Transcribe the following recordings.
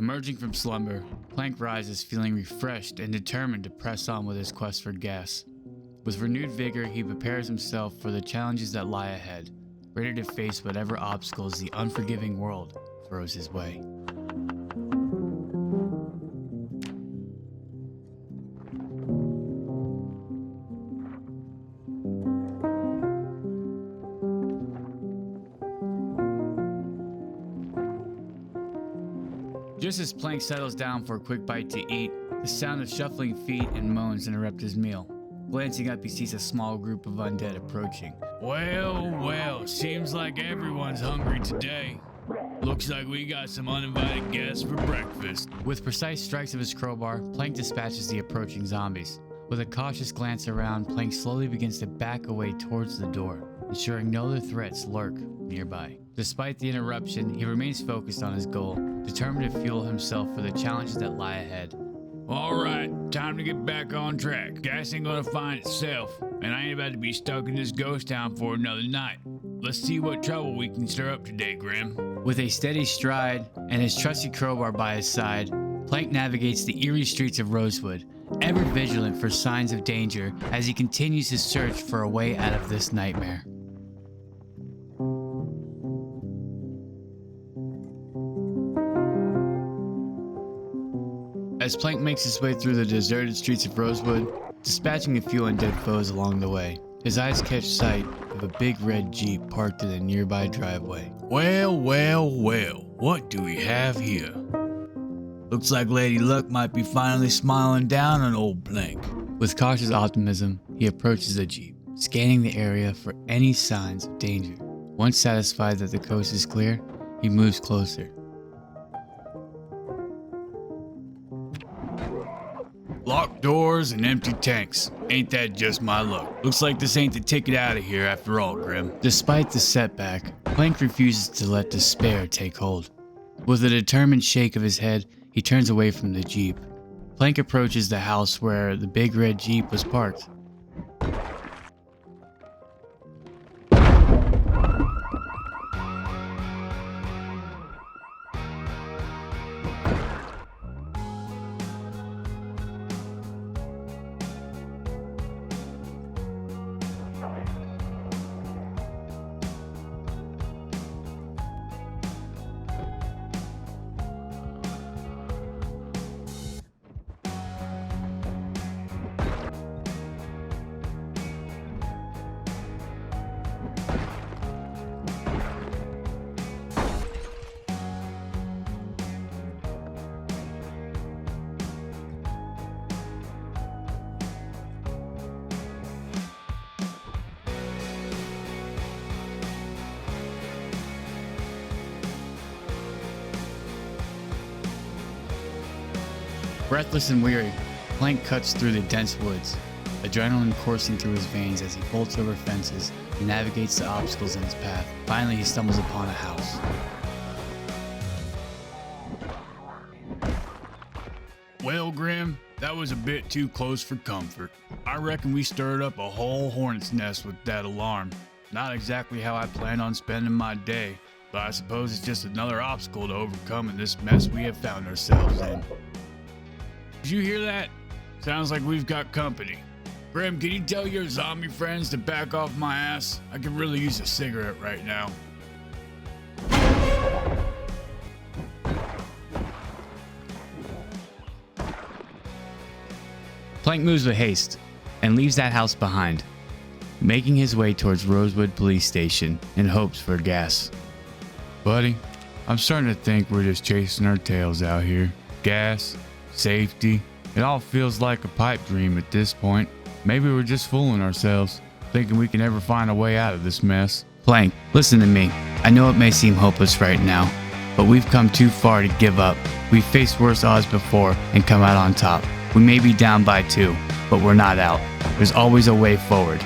Emerging from slumber, Plank rises feeling refreshed and determined to press on with his quest for gas. With renewed vigor, he prepares himself for the challenges that lie ahead, ready to face whatever obstacles the unforgiving world throws his way. Just as Plank settles down for a quick bite to eat, the sound of shuffling feet and moans interrupt his meal. Glancing up, he sees a small group of undead approaching. Well, seems like everyone's hungry today. Looks like we got some uninvited guests for breakfast. With precise strikes of his crowbar, Plank dispatches the approaching zombies. With a cautious glance around, Plank slowly begins to back away towards the door, ensuring no other threats lurk nearby. Despite the interruption, he remains focused on his goal, determined to fuel himself for the challenges that lie ahead. Alright, time to get back on track. Gas ain't gonna find itself, and I ain't about to be stuck in this ghost town for another night. Let's see what trouble we can stir up today, Grim. With a steady stride and his trusty crowbar by his side, Plank navigates the eerie streets of Rosewood, ever vigilant for signs of danger as he continues his search for a way out of this nightmare. As Plank makes his way through the deserted streets of Rosewood, dispatching a few undead foes along the way, his eyes catch sight of a big red Jeep parked in a nearby driveway. Well, what do we have here? Looks like Lady Luck might be finally smiling down on old Plank. With cautious optimism, he approaches the Jeep, scanning the area for any signs of danger. Once satisfied that the coast is clear, he moves closer. Locked doors and empty tanks. Ain't that just my luck? Looks like this ain't the ticket out of here after all, Grim. Despite the setback, Plank refuses to let despair take hold. With a determined shake of his head, he turns away from the Jeep. Plank approaches the house where the big red Jeep was parked. Breathless and weary, Plank cuts through the dense woods, adrenaline coursing through his veins as he bolts over fences and navigates the obstacles in his path. Finally, he stumbles upon a house. Well, Grim, that was a bit too close for comfort. I reckon we stirred up a whole hornet's nest with that alarm. Not exactly how I plan on spending my day, but I suppose it's just another obstacle to overcome in this mess we have found ourselves in. Did you hear that? Sounds like we've got company. Grim, can you tell your zombie friends to back off my ass? I could really use a cigarette right now. Plank moves with haste and leaves that house behind, making his way towards Rosewood Police Station in hopes for gas. Buddy, I'm starting to think we're just chasing our tails out here. Gas, safety, it all feels like a pipe dream at this point. Maybe we're just fooling ourselves, thinking we can ever find a way out of this mess. Plank, listen to me. I know it may seem hopeless right now, but we've come too far to give up. We've faced worse odds before and come out on top. We may be down by 2, but we're not out. There's always a way forward,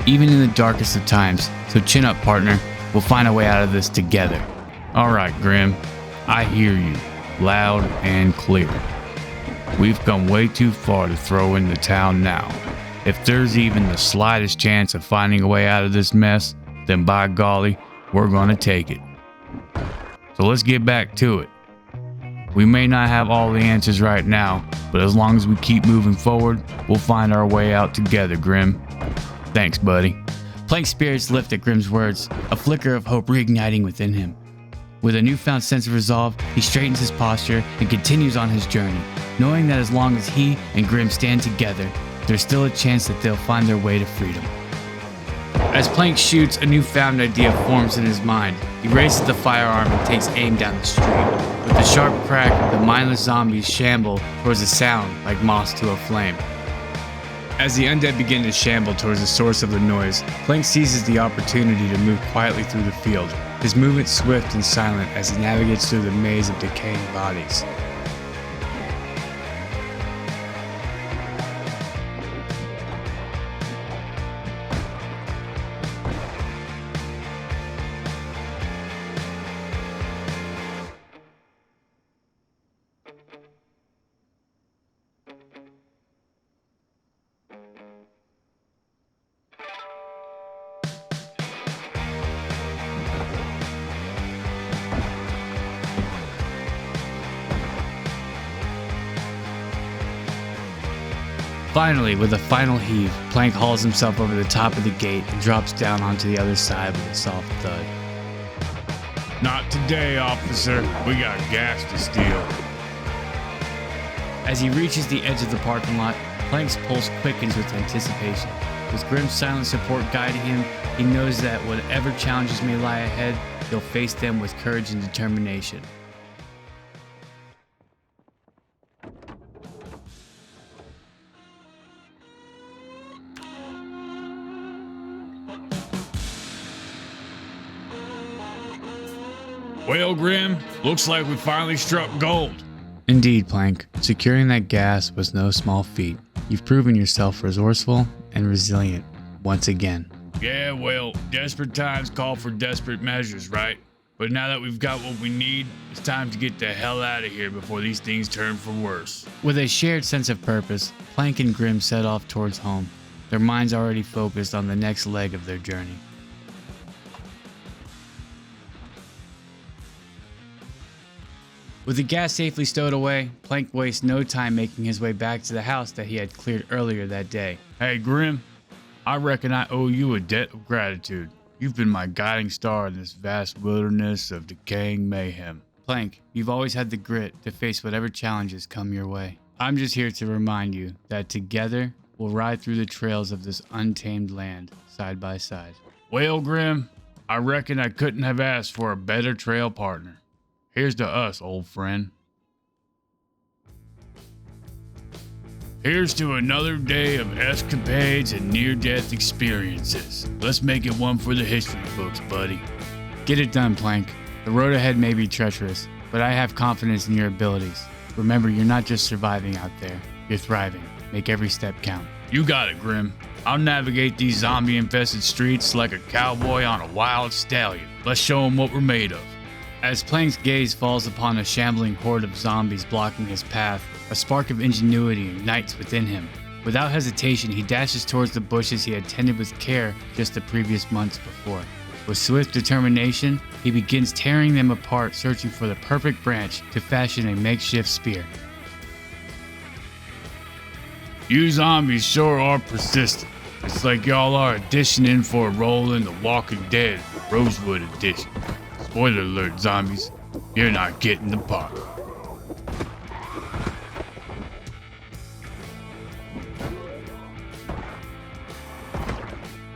even in the darkest of times. So chin up, partner. We'll find a way out of this together. Alright, Grim. I hear you, loud and clear. We've come way too far to throw in the town now. If there's even the slightest chance of finding a way out of this mess, then by golly, we're gonna take it. So let's get back to it. We may not have all the answers right now, but as long as we keep moving forward, we'll find our way out together, Grim. Thanks, buddy. Plank's spirits lift at Grim's words, a flicker of hope reigniting within him. With a newfound sense of resolve, he straightens his posture and continues on his journey, knowing that as long as he and Grim stand together, there's still a chance that they'll find their way to freedom. As Plank shoots, a newfound idea forms in his mind. He raises the firearm and takes aim down the street. With a sharp crack, the mindless zombies shamble towards a sound like moss to a flame. As the undead begin to shamble towards the source of the noise, Plank seizes the opportunity to move quietly through the field, his movement swift and silent as he navigates through the maze of decaying bodies. Finally, with a final heave, Plank hauls himself over the top of the gate and drops down onto the other side with a soft thud. Not today, officer. We got gas to steal. As he reaches the edge of the parking lot, Plank's pulse quickens with anticipation. With Grim's silent support guiding him, he knows that whatever challenges may lie ahead, he'll face them with courage and determination. Well, Grim, looks like we finally struck gold. Indeed, Plank. Securing that gas was no small feat. You've proven yourself resourceful and resilient once again. Yeah, well, desperate times call for desperate measures, right? But now that we've got what we need, it's time to get the hell out of here before these things turn for worse. With a shared sense of purpose, Plank and Grim set off towards home, their minds already focused on the next leg of their journey. With the gas safely stowed away, Plank wastes no time making his way back to the house that he had cleared earlier that day. Hey, Grim, I reckon I owe you a debt of gratitude. You've been my guiding star in this vast wilderness of decaying mayhem. Plank, you've always had the grit to face whatever challenges come your way. I'm just here to remind you that together, we'll ride through the trails of this untamed land, side by side. Well, Grim, I reckon I couldn't have asked for a better trail partner. Here's to us, old friend. Here's to another day of escapades and near-death experiences. Let's make it one for the history books, buddy. Get it done, Plank. The road ahead may be treacherous, but I have confidence in your abilities. Remember, you're not just surviving out there, you're thriving. Make every step count. You got it, Grim. I'll navigate these zombie-infested streets like a cowboy on a wild stallion. Let's show them what we're made of. As Plank's gaze falls upon a shambling horde of zombies blocking his path, a spark of ingenuity ignites within him. Without hesitation, he dashes towards the bushes he had tended with care just the previous months before. With swift determination, he begins tearing them apart, searching for the perfect branch to fashion a makeshift spear. You zombies sure are persistent. It's like y'all are auditioning for a role in The Walking Dead, Rosewood Edition. Spoiler alert, zombies. You're not getting the part.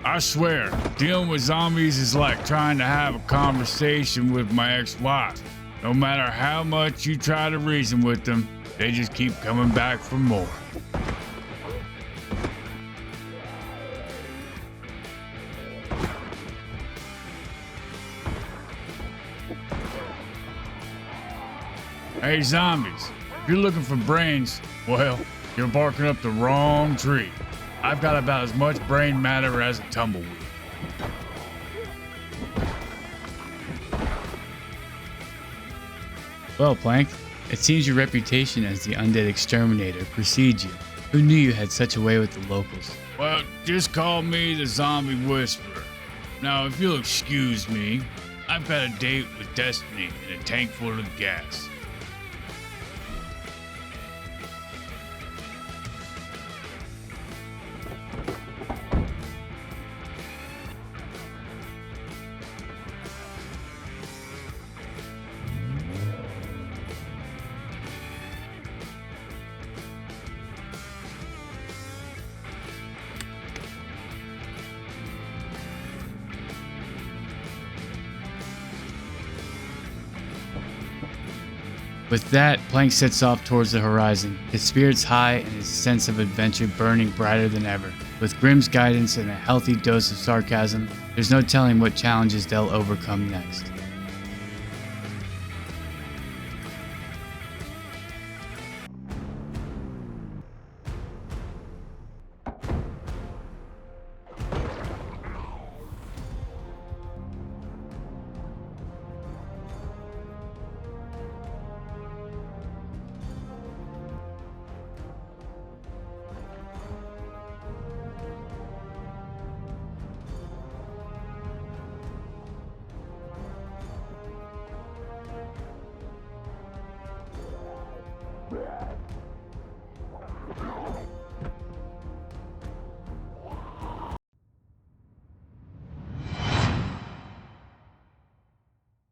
I swear, dealing with zombies is like trying to have a conversation with my ex-wife. No matter how much you try to reason with them, they just keep coming back for more. Hey zombies, if you're looking for brains, well, you're barking up the wrong tree. I've got about as much brain matter as a tumbleweed. Well, Plank, it seems your reputation as the undead exterminator precedes you. Who knew you had such a way with the locals? Well, just call me the zombie whisperer. Now, if you'll excuse me, I've got a date with Destiny in a tank full of gas. With that, Plank sets off towards the horizon, his spirits high and his sense of adventure burning brighter than ever. With Grimm's guidance and a healthy dose of sarcasm, there's no telling what challenges they'll overcome next.